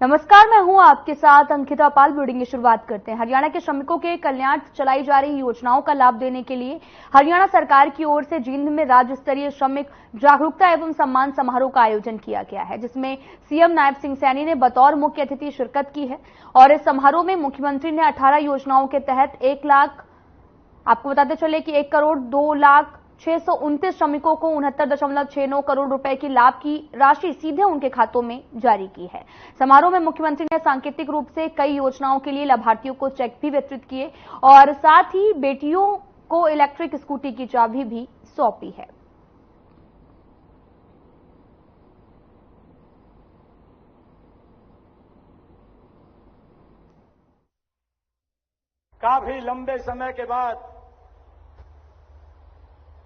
नमस्कार, मैं हूं आपके साथ अंकिता पाल। ब्रीडिंग की शुरुआत करते हैं। हरियाणा के श्रमिकों के कल्याण चलाई जा रही योजनाओं का लाभ देने के लिए हरियाणा सरकार की ओर से जींद में राज्य स्तरीय श्रमिक जागरूकता एवं सम्मान समारोह का आयोजन किया गया है, जिसमें सीएम नायब सिंह सैनी ने बतौर मुख्य अतिथि शिरकत की है। और इस समारोह में मुख्यमंत्री ने 18 योजनाओं के तहत 1 लाख, आपको बताते चले कि 1,02,629 श्रमिकों को 69.69 करोड़ रुपए की लाभ की राशि सीधे उनके खातों में जारी की है। समारोह में मुख्यमंत्री ने सांकेतिक रूप से कई योजनाओं के लिए लाभार्थियों को चेक भी वितरित किए और साथ ही बेटियों को इलेक्ट्रिक स्कूटी की चाबी भी सौंपी है। काफी लंबे समय के बाद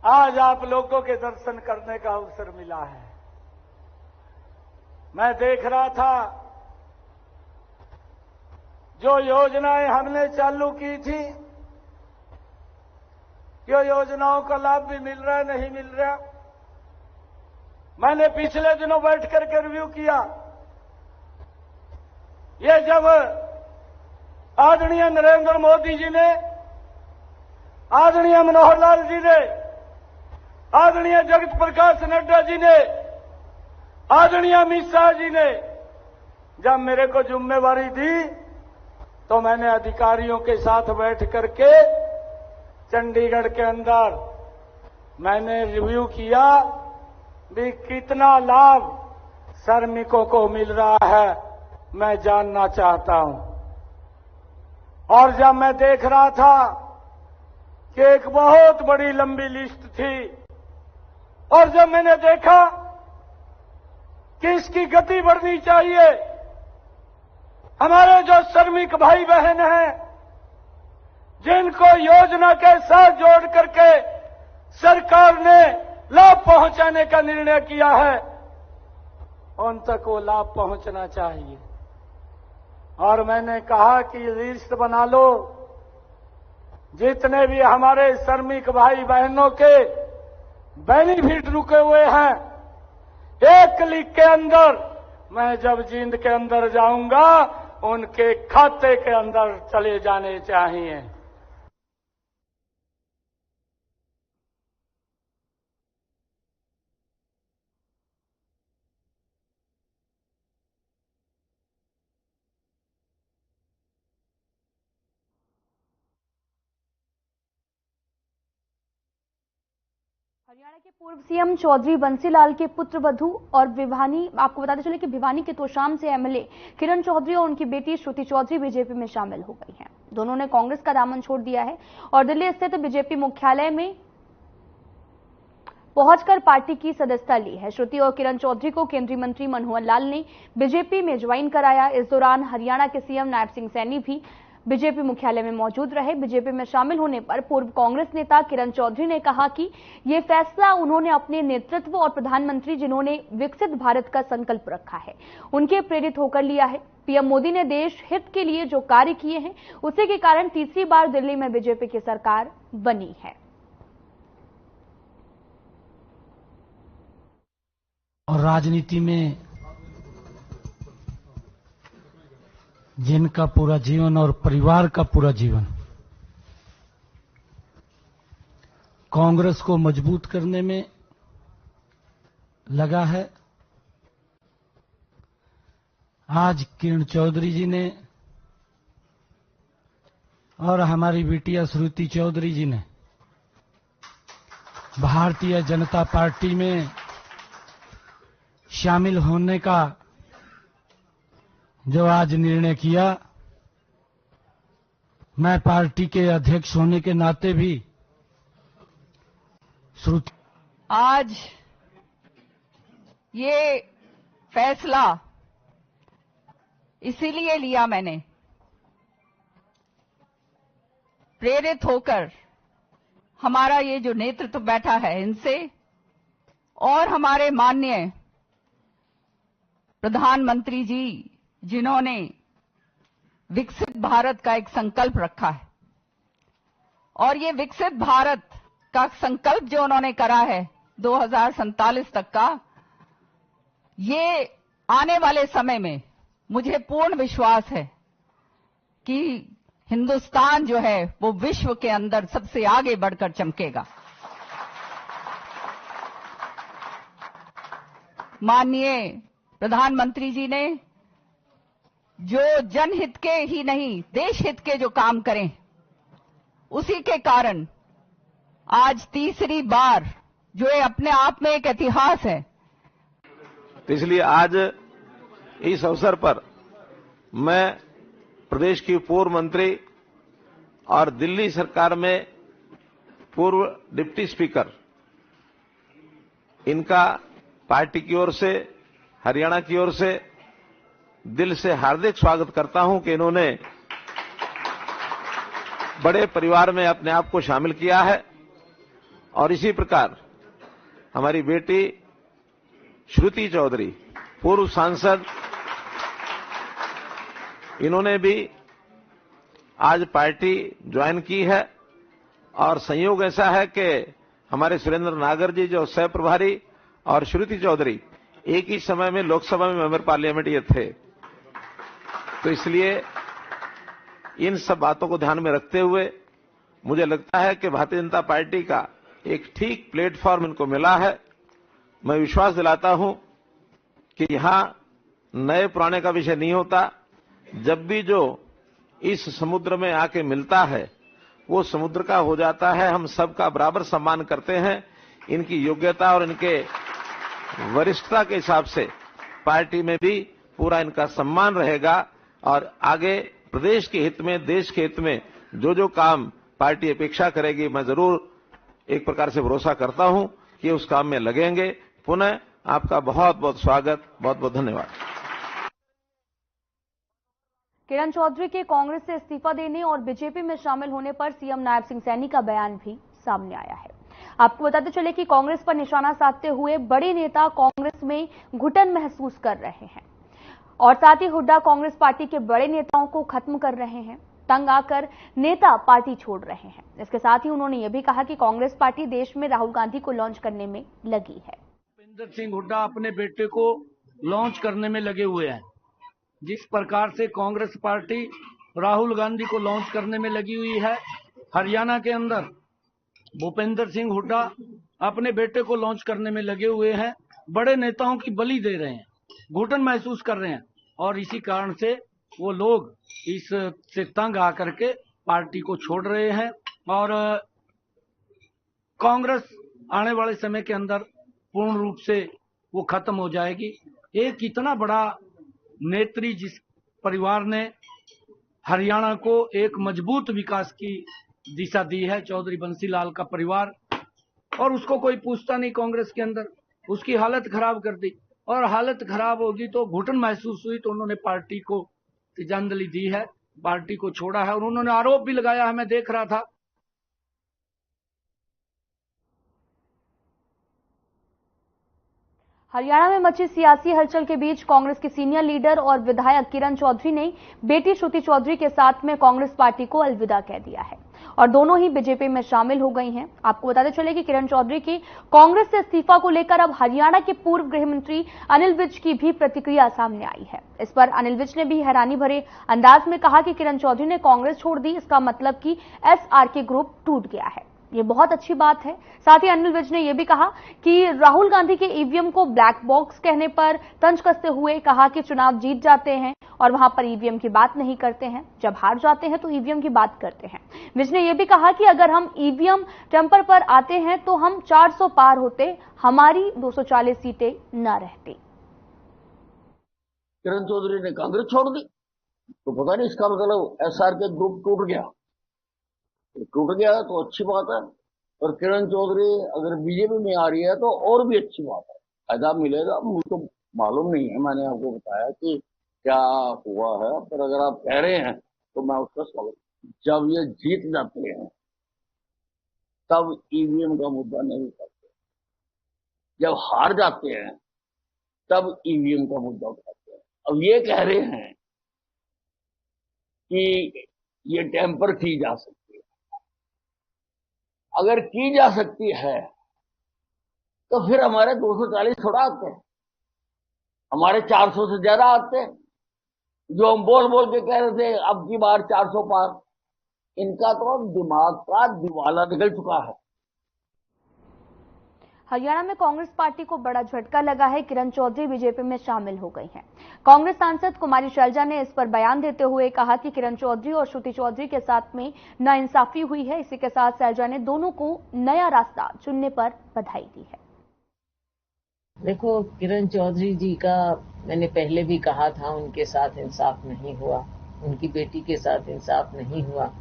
आज आप लोगों के दर्शन करने का अवसर मिला है। मैं देख रहा था जो योजनाएं हमने चालू की थी, यो योजनाओं का लाभ भी मिल रहा है, नहीं मिल रहा। मैंने पिछले दिनों बैठ करके रिव्यू किया। ये जब आदरणीय नरेंद्र मोदी जी ने, आदरणीय मनोहर लाल जी ने, आदरणीय जगत प्रकाश नड्डा जी ने, आदरणीय अमित शाह जी ने जब मेरे को जिम्मेवारी दी, तो मैंने अधिकारियों के साथ बैठ करके चंडीगढ़ के अंदर मैंने रिव्यू किया भी कितना लाभ श्रमिकों को मिल रहा है, मैं जानना चाहता हूं। और जब मैं देख रहा था कि एक बहुत बड़ी लंबी लिस्ट थी, और जब मैंने देखा कि इसकी गति बढ़नी चाहिए, हमारे जो श्रमिक भाई बहन हैं जिनको योजना के साथ जोड़ करके सरकार ने लाभ पहुंचाने का निर्णय किया है, उन तक वो लाभ पहुंचना चाहिए। और मैंने कहा कि लिस्ट बना लो, जितने भी हमारे श्रमिक भाई बहनों के बेनिफिट रुके हुए हैं, एक क्लिक के अंदर मैं जब जींद के अंदर जाऊंगा उनके खाते के अंदर चले जाने चाहिए। हरियाणा के पूर्व सीएम चौधरी बंसीलाल के पुत्र वधू और भिवानी, आपको बताते चले कि भिवानी के तोशाम से एमएलए किरण चौधरी और उनकी बेटी श्रुति चौधरी बीजेपी में शामिल हो गई हैं। दोनों ने कांग्रेस का दामन छोड़ दिया है और दिल्ली स्थित बीजेपी मुख्यालय में पहुंचकर पार्टी की सदस्यता ली है। श्रुति और किरण चौधरी को केंद्रीय मंत्री मनोहर लाल ने बीजेपी में ज्वाइन कराया। इस दौरान हरियाणा के सीएम नायब सिंह सैनी भी बीजेपी मुख्यालय में मौजूद रहे। बीजेपी में शामिल होने पर पूर्व कांग्रेस नेता किरण चौधरी ने कहा कि ये फैसला उन्होंने अपने नेतृत्व और प्रधानमंत्री जिन्होंने विकसित भारत का संकल्प रखा है, उनके प्रेरित होकर लिया है। पीएम मोदी ने देश हित के लिए जो कार्य किए हैं, उसी के कारण तीसरी बार दिल्ली में बीजेपी की सरकार बनी है। और राजनीति में जिनका पूरा जीवन और परिवार का पूरा जीवन कांग्रेस को मजबूत करने में लगा है, आज किरण चौधरी जी ने और हमारी बिटिया श्रुति चौधरी जी ने भारतीय जनता पार्टी में शामिल होने का जो आज निर्णय किया, मैं पार्टी के अध्यक्ष होने के नाते भी श्रुति, आज ये फैसला इसीलिए लिया मैंने, प्रेरित होकर हमारा ये जो नेतृत्व बैठा है इनसे और हमारे माननीय प्रधानमंत्री जी जिन्होंने विकसित भारत का एक संकल्प रखा है, और ये विकसित भारत का संकल्प जो उन्होंने करा है 2047 तक का, ये आने वाले समय में मुझे पूर्ण विश्वास है कि हिंदुस्तान जो है वो विश्व के अंदर सबसे आगे बढ़कर चमकेगा। माननीय प्रधानमंत्री जी ने जो जनहित के ही नहीं देश हित के जो काम करें, उसी के कारण आज तीसरी बार जो ये अपने आप में एक इतिहास है। तो इसलिए आज इस अवसर पर मैं प्रदेश की पूर्व मंत्री और दिल्ली सरकार में पूर्व डिप्टी स्पीकर, इनका पार्टी की ओर से, हरियाणा की ओर से दिल से हार्दिक स्वागत करता हूं कि इन्होंने बड़े परिवार में अपने आप को शामिल किया है। और इसी प्रकार हमारी बेटी श्रुति चौधरी, पूर्व सांसद, इन्होंने भी आज पार्टी ज्वाइन की है। और संयोग ऐसा है कि हमारे सुरेंद्र नागर जी जो सह प्रभारी और श्रुति चौधरी एक ही समय में लोकसभा में मेंबर पार्लियामेंट ये थे। तो इसलिए इन सब बातों को ध्यान में रखते हुए मुझे लगता है कि भारतीय जनता पार्टी का एक ठीक प्लेटफॉर्म इनको मिला है। मैं विश्वास दिलाता हूं कि यहां नए पुराने का विषय नहीं होता। जब भी जो इस समुद्र में आके मिलता है वो समुद्र का हो जाता है। हम सबका बराबर सम्मान करते हैं। इनकी योग्यता और इनके वरिष्ठता के हिसाब से पार्टी में भी पूरा इनका सम्मान रहेगा। और आगे प्रदेश के हित में, देश के हित में जो जो काम पार्टी अपेक्षा करेगी, मैं जरूर एक प्रकार से भरोसा करता हूं कि उस काम में लगेंगे। पुनः आपका बहुत बहुत स्वागत, बहुत बहुत धन्यवाद। किरण चौधरी के कांग्रेस से इस्तीफा देने और बीजेपी में शामिल होने पर सीएम नायब सिंह सैनी का बयान भी सामने आया है। आपको बताते चले कि कांग्रेस पर निशाना साधते हुए बड़े नेता कांग्रेस में घुटन महसूस कर रहे हैं और साथ ही हुड्डा कांग्रेस पार्टी के बड़े नेताओं को खत्म कर रहे हैं। तंग आकर नेता पार्टी छोड़ रहे हैं। इसके साथ ही उन्होंने यह भी कहा कि कांग्रेस पार्टी देश में राहुल गांधी को लॉन्च करने में लगी है। भूपेंद्र सिंह हुड्डा अपने बेटे को लॉन्च करने में लगे हुए हैं। जिस प्रकार से कांग्रेस पार्टी राहुल गांधी को लॉन्च करने में लगी हुई है, हरियाणा के अंदर भूपेंद्र सिंह हुड्डा अपने बेटे को लॉन्च करने में लगे हुए हैं। बड़े नेताओं की बलि दे रहे हैं, घुटन महसूस कर रहे हैं और इसी कारण से वो लोग इस से तंग आकर के पार्टी को छोड़ रहे हैं। और कांग्रेस आने वाले समय के अंदर पूर्ण रूप से वो खत्म हो जाएगी। एक इतना बड़ा नेत्री जिस परिवार ने हरियाणा को एक मजबूत विकास की दिशा दी है, चौधरी बंसीलाल का परिवार, और उसको कोई पूछता नहीं कांग्रेस के अंदर, उसकी हालत खराब कर दी। और हालत खराब होगी तो घुटन महसूस हुई तो उन्होंने पार्टी को तिजंजलि दी है, पार्टी को छोड़ा है। और उन्होंने आरोप भी लगाया है, मैं देख रहा था। हरियाणा में मची सियासी हलचल के बीच कांग्रेस के सीनियर लीडर और विधायक किरण चौधरी ने बेटी श्रुति चौधरी के साथ में कांग्रेस पार्टी को अलविदा कह दिया है और दोनों ही बीजेपी में शामिल हो गई हैं। आपको बताते चले कि किरण चौधरी की कांग्रेस से इस्तीफा को लेकर अब हरियाणा के पूर्व गृह मंत्री अनिल विज की भी प्रतिक्रिया सामने आई है। इस पर अनिल विज ने भी हैरानी भरे अंदाज में कहा कि किरण चौधरी ने कांग्रेस छोड़ दी, इसका मतलब कि SRK ग्रुप टूट गया है। ये बहुत अच्छी बात है। साथ ही अनिल विज ने यह भी कहा कि राहुल गांधी के ईवीएम को ब्लैक बॉक्स कहने पर तंज कसते हुए कहा कि चुनाव जीत जाते हैं और वहां पर ईवीएम की बात नहीं करते हैं, जब हार जाते हैं तो ईवीएम की बात करते हैं। विज ने यह भी कहा कि अगर हम ईवीएम टेम्पर पर आते हैं तो हम 400 पार होते, हमारी 240 सीटें न रहती। किरण चौधरी ने कांग्रेस छोड़ दी तो पता नहीं, इसका मतलब SRK ग्रुप टूट गया। टूट गया तो अच्छी बात है, और किरण चौधरी अगर बीजेपी में आ रही है तो और भी अच्छी बात है, फायदा मिलेगा। मुझको मालूम नहीं है, मैंने आपको बताया कि क्या हुआ है, पर अगर आप कह रहे हैं तो मैं उसका स्वागत। जब ये जीत जाते हैं तब ईवीएम का मुद्दा नहीं करते, जब हार जाते हैं तब ईवीएम का मुद्दा उठाते हैं। अब ये कह रहे हैं कि ये टेम्पर की जा सकती, अगर की जा सकती है तो फिर हमारे 240 थोड़ा आते हैं, हमारे 400 से ज्यादा आते हैं। जो हम बोल बोल के कह रहे थे अब की बार 400 पार, इनका तो दिमाग का दिवाला निकल चुका है। हरियाणा में कांग्रेस पार्टी को बड़ा झटका लगा है। किरण चौधरी बीजेपी में शामिल हो गई हैं। कांग्रेस सांसद कुमारी शैलजा ने इस पर बयान देते हुए कहा कि किरण चौधरी और श्रुति चौधरी के साथ में नाइंसाफी हुई है। इसी के साथ शैलजा ने दोनों को नया रास्ता चुनने पर बधाई दी है। देखो, किरण चौधरी जी का मैंने पहले भी कहा था, उनके साथ इंसाफ नहीं हुआ, उनकी बेटी के साथ इंसाफ नहीं हुआ।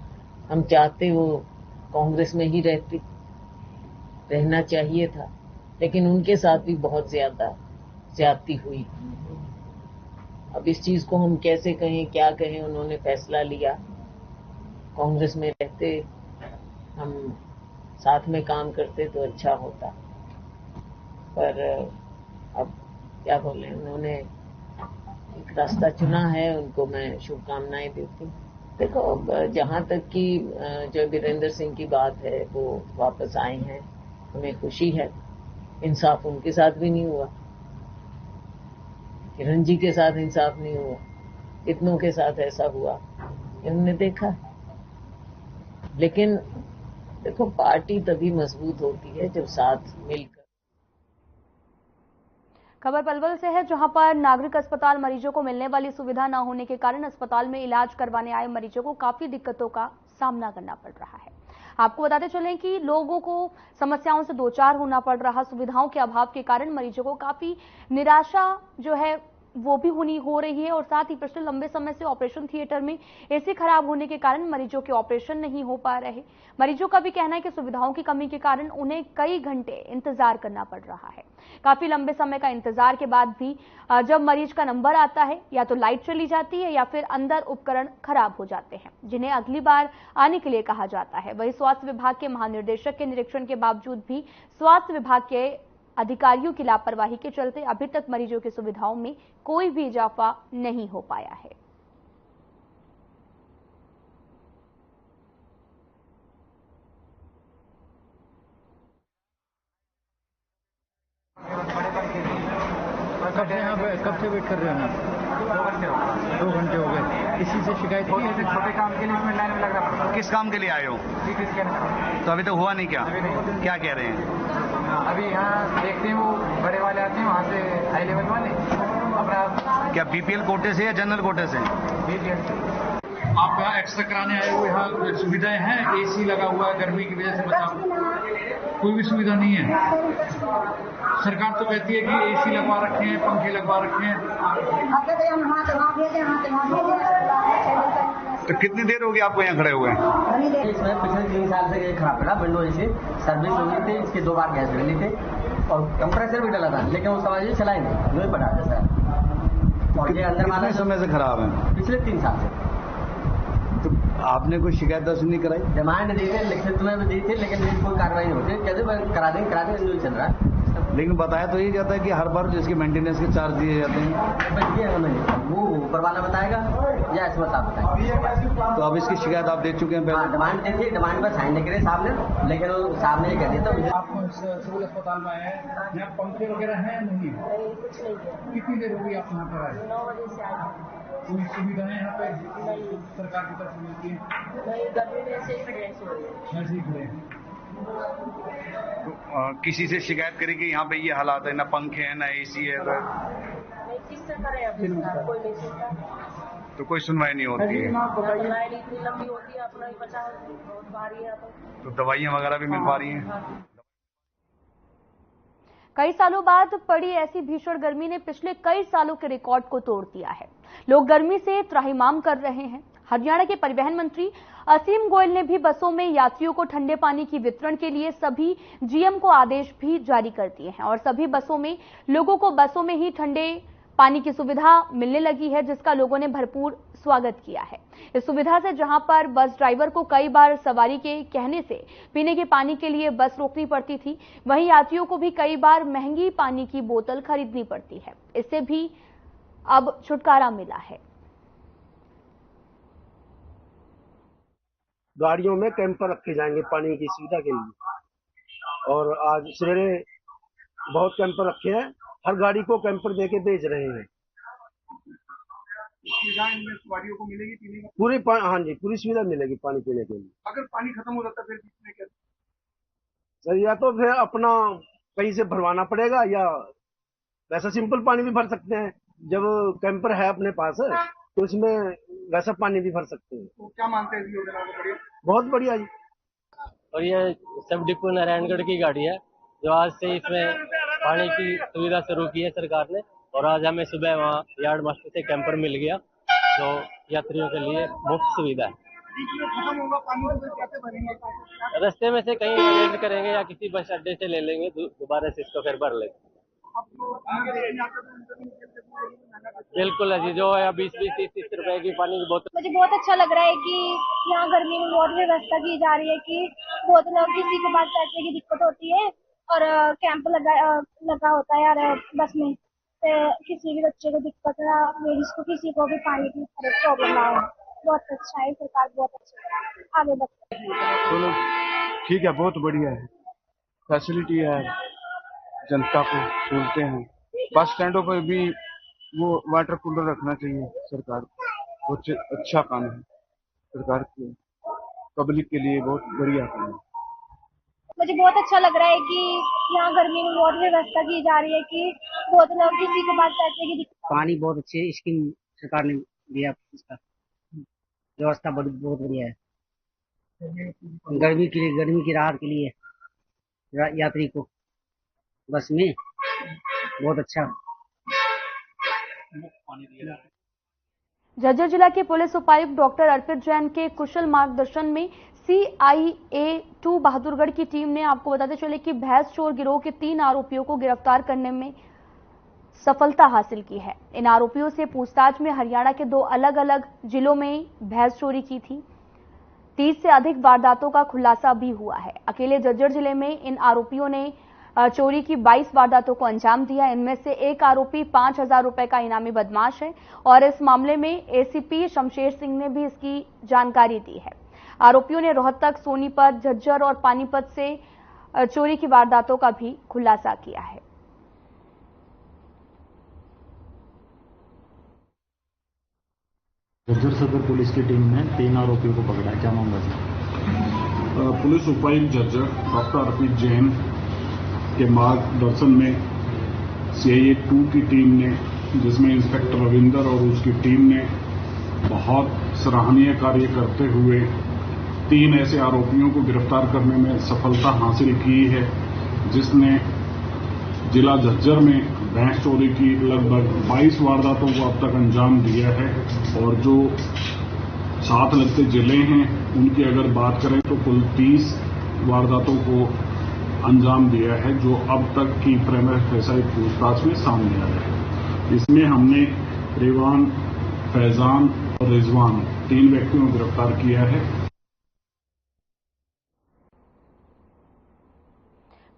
हम चाहते वो कांग्रेस में ही रहना चाहिए था, लेकिन उनके साथ भी बहुत ज्यादती हुई। अब इस चीज को हम कैसे कहें, क्या कहें, उन्होंने फैसला लिया। कांग्रेस में रहते, हम साथ में काम करते तो अच्छा होता, पर अब क्या बोले, उन्होंने एक रास्ता चुना है, उनको मैं शुभकामनाएं देती हूँ। देखो, जहां तक कि जो वीरेंद्र सिंह की बात है, वो वापस आए हैं, हमें खुशी है। इंसाफ उनके साथ भी नहीं हुआ, किरण जी के साथ इंसाफ नहीं हुआ, कितनों के साथ ऐसा हुआ इन्होंने देखा। लेकिन देखो, पार्टी तभी मजबूत होती है जब साथ मिलकर। खबर पलवल से है, जहां पर नागरिक अस्पताल मरीजों को मिलने वाली सुविधा न होने के कारण अस्पताल में इलाज करवाने आए मरीजों को काफी दिक्कतों का सामना करना पड़ रहा है। आपको बताते चलें कि लोगों को समस्याओं से दो चार होना पड़ रहा। सुविधाओं के अभाव के कारण मरीजों को काफी निराशा जो है वो भी हो रही है, और साथ ही पिछले लंबे समय से ऑपरेशन थिएटर में एसी खराब होने के कारण मरीजों के ऑपरेशन नहीं हो पा रहे। मरीजों का भी कहना है कि सुविधाओं की कमी के कारण उन्हें कई घंटे इंतजार करना पड़ रहा है। काफी लंबे समय का इंतजार के बाद भी जब मरीज का नंबर आता है, या तो लाइट चली जाती है या फिर अंदर उपकरण खराब हो जाते हैं, जिन्हें अगली बार आने के लिए कहा जाता है। वहीं स्वास्थ्य विभाग के महानिदेशक के निरीक्षण के बावजूद भी स्वास्थ्य विभाग के अधिकारियों की लापरवाही के चलते अभी तक मरीजों की सुविधाओं में कोई भी इजाफा नहीं हो पाया है। कब से वेट कर रहे हैं? 2 घंटे हो गए। इसी से शिकायत की है? छोटे काम के लिए इसमें लाइन में लग रहा है। किस काम के लिए आए हो? तो अभी तो हुआ नहीं क्या? क्या कह रहे हैं? अभी यहाँ देखते हैं, वो बड़े वाले आते हैं वहाँ से, हाई लेवल वाले अपना। क्या बीपीएल कोटे से या जनरल कोटे से? बीपीएल से। आप यहाँ एक्सरे कराने आए हो, यहाँ सुविधाएं हैं? एसी लगा हुआ है, गर्मी की वजह से बचाव, कोई भी सुविधा नहीं है। सरकार तो कहती है कि एसी लगवा रखे हैं, पंखे लगवा रखे हैं। तो कितनी देर होगी आपको यहाँ खड़े हुए? इसमें पिछले 3 साल से ये खराब पड़ा। विंडो एसी सर्विस हो गई थी, इसके 2 बार गैस मिली थी और कंप्रेसर भी डला था, लेकिन वो समझिए चला ही नहीं, वही पड़ा था सर। और ये अंदर कितने समय से खराब है? पिछले 3 साल से। तो आपने कोई शिकायत दर्ज नहीं कराई? डिमांड दी थी, लिखित में भी दी थी, लेकिन कोई कार्रवाई नहीं होती। कहते करा देंगे चल रहा है। लेकिन बताया तो ये जाता है कि हर बार जिसके मेंटेनेंस के चार्ज दिए जाते हैं। ये हमें वो ऊपर वाला बताएगा या इसमें साहब बताएगा। तो अब इसकी शिकायत आप दे चुके हैं पहले? डिमांड दी थी, डिमांड पर साइन नहीं करे साहब ने, लेकिन वो साहब ने ये कह दिया था। आप सिविल अस्पताल में आए हैं, यहाँ पंखे वगैरह हैं नहीं? कुछ नहीं है। कितनी देर होगी आप यहाँ पर आए? 9 बजे से आए। कोई सुविधाएं यहाँ पे नहीं, सरकार की तरफ से मिलती है? नहीं, गर्मी में ऐसे ही खड़े हैं। ऐसे ही खड़े हैं। तो किसी से शिकायत करी कि यहाँ पे ये हालात है, ना पंखे हैं ना एसी है? नहीं, किससे करें अब इसका? कोई नहीं सुनता। तो कोई सुनवाई नहीं होती है? लाइन इतनी लंबी होती है, अपना ही पता है, बहुत भारी है। तो दवाइयाँ वगैरह भी मिल पा रही हैं? कई सालों बाद पड़ी ऐसी भीषण गर्मी ने पिछले कई सालों के रिकॉर्ड को तोड़ दिया है। लोग गर्मी से त्राहिमाम कर रहे हैं। हरियाणा के परिवहन मंत्री असीम गोयल ने भी बसों में यात्रियों को ठंडे पानी की वितरण के लिए सभी जीएम को आदेश भी जारी कर दिए हैं, और सभी बसों में लोगों को बसों में ही ठंडे पानी की सुविधा मिलने लगी है, जिसका लोगों ने भरपूर स्वागत किया है। इस सुविधा से जहां पर बस ड्राइवर को कई बार सवारी के कहने से पीने के पानी के लिए बस रोकनी पड़ती थी, वहीं यात्रियों को भी कई बार महंगी पानी की बोतल खरीदनी पड़ती है। इससे भी अब छुटकारा मिला है। गाड़ियों में कैंपर रखे जाएंगे पानी की सुविधा के लिए, और आज सवेरे बहुत कैंपर रखे हैं। हर गाड़ी को कैंपर देके भेज रहे हैं। सुविधाएं इनमें सवारियों को मिलेगी पीने का? हाँ जी, पूरी सुविधा मिलेगी पानी पीने के लिए। अगर पानी खत्म हो जाता है फिर बीच में क्या सर? या तो फिर अपना कहीं से भरवाना पड़ेगा, या वैसा सिंपल पानी भी भर सकते हैं। जब कैंपर है अपने पास तो इसमें वैसा पानी भी भर सकते हैं। तो क्या मानते हैं इस योजना को? बढ़िया, बहुत बढ़िया जी। और ये सब डिपो नारायणगढ़ की गाड़ी है जो आज से इसमें पानी की सुविधा शुरू की है सरकार ने। और आज हमें सुबह वहाँ यार्ड मास्टर से कैंपर मिल गया जो यात्रियों के लिए मुफ्त सुविधा है। खत्म होगा पानी तो फिर कैसे भरेंगे? रास्ते में से कहीं अरेंज करेंगे या किसी बस अड्डे से ले लेंगे, दोबारा से इसको फिर भर लेंगे। बिल्कुल है जी, जो है 20-30 रुपए की पानी की बोतल। मुझे बहुत अच्छा लग रहा है कि यहाँ गर्मी में बहुत व्यवस्था की जा रही है कि बहुत लोग किसी को बात पैसे की दिक्कत होती है और कैंप लगा होता है यार बस में, किसी भी बच्चे को दिक्कत ना, लेडीज को किसी को भी पानी की प्रॉब्लम ना हो। बहुत अच्छा है, सरकार बहुत अच्छा आगे बढ़ती है। चलो ठीक है, बहुत बढ़िया है, फैसिलिटी है, जनता को सुनते हैं। बस स्टैंडों पर भी वो वाटर कूलर रखना चाहिए सरकार को, बहुत अच्छा काम है सरकार के, पब्लिक के लिए बहुत बढ़िया काम है। मुझे बहुत अच्छा लग रहा है कि यहाँ गर्मी में बहुत व्यवस्था की जा रही है कि बहुत लोग किसी को बात पैसे की दिक्कत। पानी बहुत अच्छी स्कीम सरकार ने दिया, इसका व्यवस्था बहुत बढ़िया है। गर्मी की राहत के लिए यात्री को बस में बहुत अच्छा। झज्जर जिला के पुलिस उपायुक्त डॉक्टर अर्पित जैन के कुशल मार्गदर्शन में CIA-2 बहादुरगढ़ की टीम ने, आपको बताते चले कि भैंस चोर गिरोह के 3 आरोपियों को गिरफ्तार करने में सफलता हासिल की है। इन आरोपियों से पूछताछ में हरियाणा के 2 अलग अलग जिलों में भैंस चोरी की थी। 30 से अधिक वारदातों का खुलासा भी हुआ है। अकेले झज्जर जिले में इन आरोपियों ने चोरी की 22 वारदातों को अंजाम दिया। इनमें से एक आरोपी 5000 रुपए का इनामी बदमाश है और इस मामले में ACP शमशेर सिंह ने भी इसकी जानकारी दी है। आरोपियों ने रोहतक, सोनीपत, झज्जर और पानीपत से चोरी की वारदातों का भी खुलासा किया है। झज्जर सदर पुलिस की टीम ने 3 आरोपियों को पकड़ा है, क्या मामला है? पुलिस उपायुक्त झज्जर डॉक्टर अर्पित जैन के मार्गदर्शन में CIA-2 की टीम ने, जिसमें इंस्पेक्टर रविंदर और उसकी टीम ने बहुत सराहनीय कार्य करते हुए 3 ऐसे आरोपियों को गिरफ्तार करने में सफलता हासिल की है, जिसने जिला झज्जर में भैंस चोरी की लगभग 22 वारदातों को अब तक अंजाम दिया है। और जो साथ लगते जिले हैं उनकी अगर बात करें तो कुल 30 वारदातों को अंजाम दिया है, जो अब तक की प्राइमरी फेसाई पूछताछ में सामने आया है। इसमें हमने रेवान, फैजान और रिजवान 3 व्यक्तियों को गिरफ्तार किया है।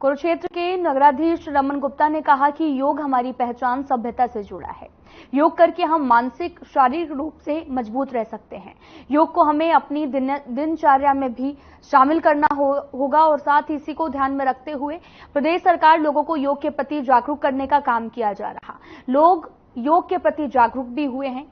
कुरुक्षेत्र के नगराधीश रमन गुप्ता ने कहा कि योग हमारी पहचान सभ्यता से जुड़ा है। योग करके हम मानसिक, शारीरिक रूप से मजबूत रह सकते हैं। योग को हमें अपनी दिनचर्या में भी शामिल करना होगा और साथ ही इसी को ध्यान में रखते हुए प्रदेश सरकार लोगों को योग के प्रति जागरूक करने का काम किया जा रहा। लोग योग के प्रति जागरूक भी हुए हैं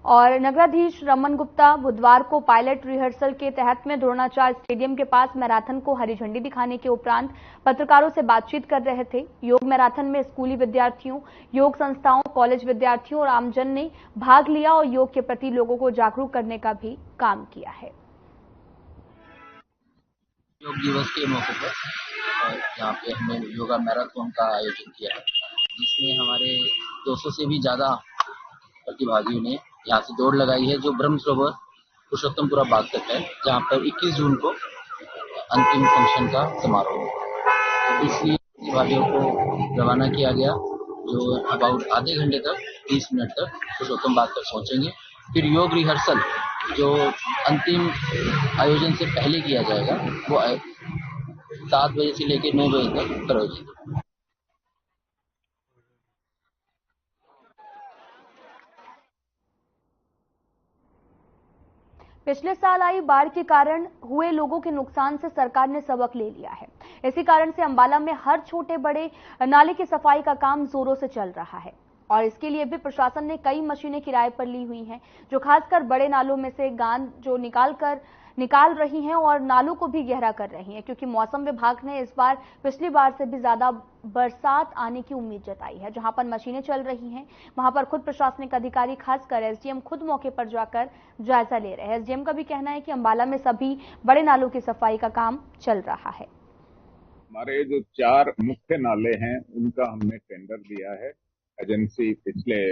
और नगराधीश रमन गुप्ता बुधवार को पायलट रिहर्सल के तहत में द्रोणाचार्य स्टेडियम के पास मैराथन को हरी झंडी दिखाने के उपरांत पत्रकारों से बातचीत कर रहे थे। योग मैराथन में स्कूली विद्यार्थियों, योग संस्थाओं, कॉलेज विद्यार्थियों और आमजन ने भाग लिया और योग के प्रति लोगों को जागरूक करने का भी काम किया है। योग दिवस के मौके पर यहाँ पे हमने योगा मैराथन का आयोजन किया है, जिसमें हमारे 200 से भी ज्यादा प्रतिभागियों ने यहाँ से दौड़ लगाई है, जो ब्रह्म सरोवर पुरुषोत्तमपुरा बाग तक है, जहाँ पर 21 जून को अंतिम फंक्शन का समारोह है। तो इसलिए प्रतिभागियों को रवाना किया गया, जो अबाउट आधे घंटे तक 30 मिनट तक पुरुषोत्तम बाग तक पहुंचेंगे। फिर योग रिहर्सल जो अंतिम आयोजन से पहले किया जाएगा, वो 7 बजे से लेकर 9 बजे तक आयोजित होगा। पिछले साल आई बाढ़ के कारण हुए लोगों के नुकसान से सरकार ने सबक ले लिया है। इसी कारण से अंबाला में हर छोटे बड़े नाले की सफाई का काम जोरों से चल रहा है। और इसके लिए भी प्रशासन ने कई मशीनें किराए पर ली हुई हैं, जो खासकर बड़े नालों में से गाद जो निकाल रही हैं और नालों को भी गहरा कर रही हैं, क्योंकि मौसम विभाग ने इस बार पिछली बार से भी ज्यादा बरसात आने की उम्मीद जताई है। जहां पर मशीनें चल रही हैं, वहां पर खुद प्रशासनिक अधिकारी, खासकर एसडीएम खुद मौके पर जाकर जायजा ले रहे हैं। एसडीएम का भी कहना है कि अंबाला में सभी बड़े नालों की सफाई का काम चल रहा है। हमारे जो 4 मुख्य नाले हैं उनका हमने टेंडर दिया है। एजेंसी पिछले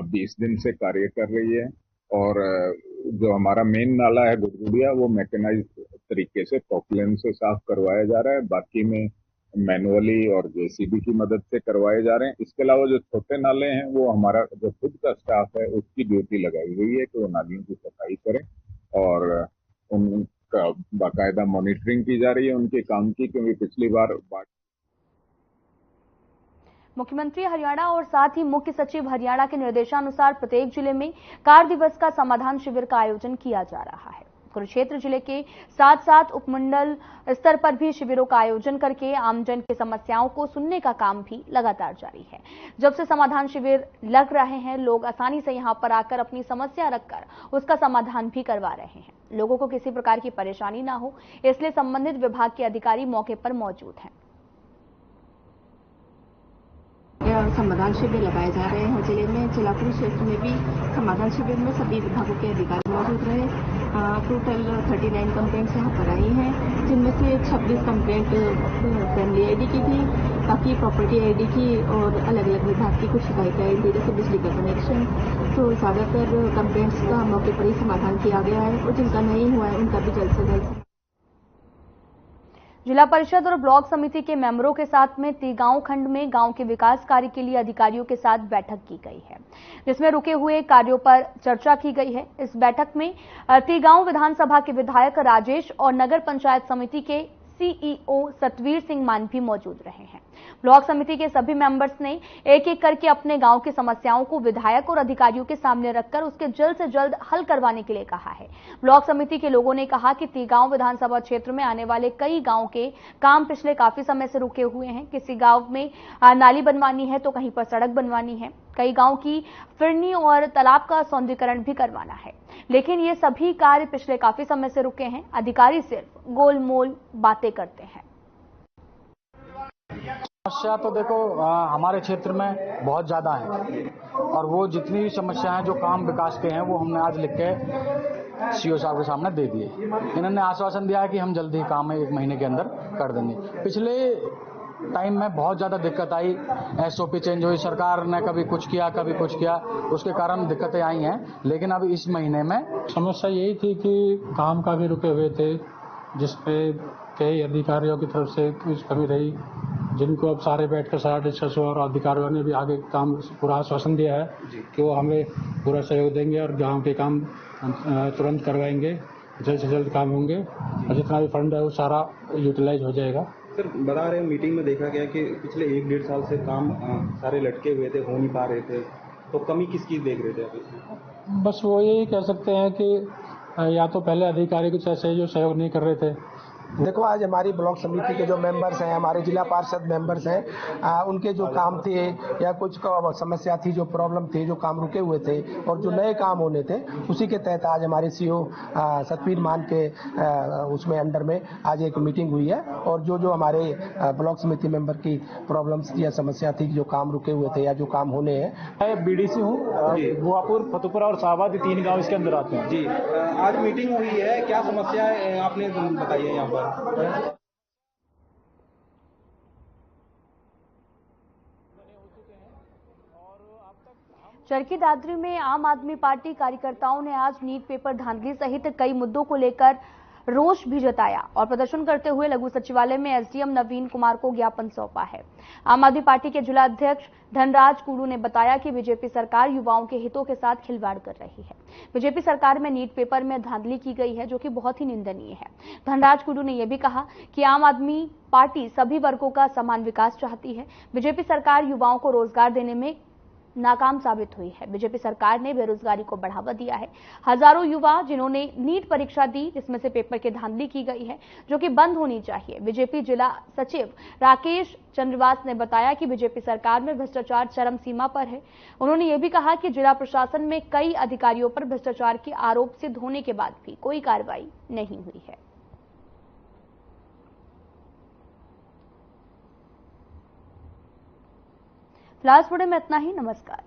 20 दिन से कार्य कर रही है और जो हमारा मेन नाला है गुदगुड़िया, वो मैकेनाइज तरीके से पॉपुलेन से साफ करवाया जा रहा है। बाकी में मैनुअली और जेसीबी की मदद से करवाए जा रहे हैं। इसके अलावा जो छोटे नाले हैं वो हमारा जो खुद का स्टाफ है उसकी ड्यूटी लगाई हुई है कि वो नालियों की सफाई करें और उनका बाकायदा मॉनिटरिंग की जा रही है उनके काम की, क्योंकि पिछली बार मुख्यमंत्री हरियाणा और साथ ही मुख्य सचिव हरियाणा के निर्देशानुसार प्रत्येक जिले में कार दिवस का समाधान शिविर का आयोजन किया जा रहा है। कुरुक्षेत्र जिले के साथ साथ उपमंडल स्तर पर भी शिविरों का आयोजन करके आमजन की समस्याओं को सुनने का काम भी लगातार जारी है। जब से समाधान शिविर लग रहे हैं, लोग आसानी से यहां पर आकर अपनी समस्या रखकर उसका समाधान भी करवा रहे हैं। लोगों को किसी प्रकार की परेशानी ना हो, इसलिए संबंधित विभाग के अधिकारी मौके पर मौजूद हैं। समाधान शिविर लगाए जा रहे हैं जिले में। जिला कुरुक्षेत्र में भी समाधान शिविर में सभी विभागों के अधिकारी मौजूद रहे। टोटल 39 कंप्लेंट्स यहाँ पर आई हैं, जिनमें से 26 कंप्लेंट फैमिली आईडी की थी, बाकी प्रॉपर्टी आईडी की और अलग अलग विभाग की कुछ शिकायतें आई थी, जैसे बिजली का कनेक्शन। तो ज्यादातर कंप्लेंट्स का मौके पर ही समाधान किया गया है और जिनका नहीं हुआ है उनका भी जल्द से जल्द। जिला परिषद और ब्लॉक समिति के मेंबरों के साथ में तीगांव खंड में गांव के विकास कार्य के लिए अधिकारियों के साथ बैठक की गई है, जिसमें रुके हुए कार्यों पर चर्चा की गई है। इस बैठक में तीगांव विधानसभा के विधायक राजेश और नगर पंचायत समिति के सीईओ सतवीर सिंह मान भी मौजूद रहे हैं। ब्लॉक समिति के सभी मेंबर्स ने एक एक करके अपने गांव की समस्याओं को विधायक और अधिकारियों के सामने रखकर उसके जल्द से जल्द हल करवाने के लिए कहा है। ब्लॉक समिति के लोगों ने कहा कि तीगांव विधानसभा क्षेत्र में आने वाले कई गांव के काम पिछले काफी समय से रुके हुए हैं। किसी गांव में नाली बनवानी है तो कहीं पर सड़क बनवानी है, कई गांव की फिरनी और तालाब का सौंदर्यीकरण भी करवाना है, लेकिन ये सभी कार्य पिछले काफी समय से रुके हैं। अधिकारी सिर्फ गोलमोल बातें करते हैं। समस्या तो देखो हमारे क्षेत्र में बहुत ज्यादा है और वो जितनी भी समस्याएं जो काम विकास के हैं वो हमने आज लिख के सीओ साहब के सामने दे दिए। इन्होंने आश्वासन दिया है कि हम जल्दी ही काम 1 महीने के अंदर कर देंगे। पिछले टाइम में बहुत ज्यादा दिक्कत आई, एसओपी चेंज हुई, सरकार ने कभी कुछ किया कभी कुछ किया, उसके कारण दिक्कतें आई हैं। लेकिन अब इस महीने में समस्या यही थी कि काम काफी रुके हुए थे, जिसपे कई अधिकारियों की तरफ से कुछ कमी रही, जिनको अब सारे बैठकर सारा डिस्कस हुआ और अधिकारियों ने भी आगे काम पूरा आश्वासन दिया है कि वो हमें पूरा सहयोग देंगे और गांव के काम तुरंत करवाएंगे, जल्द से जल्द काम होंगे और जितना भी फंड है वो सारा यूटिलाइज हो जाएगा। सर बता रहे हैं मीटिंग में देखा गया कि पिछले 1-1.5 साल से काम सारे लटके हुए थे, हो नहीं पा रहे थे, तो कमी किसकी देख रहे थे अभी? बस वो यही कह सकते हैं कि या तो पहले अधिकारी कुछ ऐसे जो सहयोग नहीं कर रहे थे। देखो आज हमारी ब्लॉक समिति के जो मेंबर्स हैं, हमारे जिला पार्षद मेंबर्स हैं, उनके जो काम थे या कुछ समस्या थी, जो प्रॉब्लम थे, जो काम रुके हुए थे और जो नए काम होने थे, उसी के तहत आज हमारे सीओ सतवीर मान के उसमें अंडर में आज एक मीटिंग हुई है और जो जो हमारे ब्लॉक समिति मेंबर की प्रॉब्लम्स या समस्या थी, जो काम रुके हुए थे या जो काम होने हैं। मैं बीडीसी हूँ, बुआपुर, फतेहपुरा और शाहबाद 3 गाँव इसके अंदर आते हैं। जी आज मीटिंग हुई है, क्या समस्या आपने बताई है यहाँ पर? चरखी दादरी में आम आदमी पार्टी कार्यकर्ताओं ने आज नीट पेपर धांधली सहित कई मुद्दों को लेकर रोष भी जताया और प्रदर्शन करते हुए लघु सचिवालय में एसडीएम नवीन कुमार को ज्ञापन सौंपा है। आम आदमी पार्टी के जिला अध्यक्ष धनराज कुडू ने बताया कि बीजेपी सरकार युवाओं के हितों के साथ खिलवाड़ कर रही है। बीजेपी सरकार में नीट पेपर में धांधली की गई है, जो कि बहुत ही निंदनीय है। धनराज कुडू ने यह भी कहा कि आम आदमी पार्टी सभी वर्गों का समान विकास चाहती है। बीजेपी सरकार युवाओं को रोजगार देने में नाकाम साबित हुई है। बीजेपी सरकार ने बेरोजगारी को बढ़ावा दिया है। हजारों युवा जिन्होंने नीट परीक्षा दी, जिसमें से पेपर की धांधली की गई है, जो कि बंद होनी चाहिए। बीजेपी जिला सचिव राकेश चंद्रवास ने बताया कि बीजेपी सरकार में भ्रष्टाचार चरम सीमा पर है। उन्होंने ये भी कहा कि जिला प्रशासन में कई अधिकारियों पर भ्रष्टाचार के आरोप सिद्ध होने के बाद भी कोई कार्रवाई नहीं हुई है। फिलहाल में इतना ही। नमस्कार।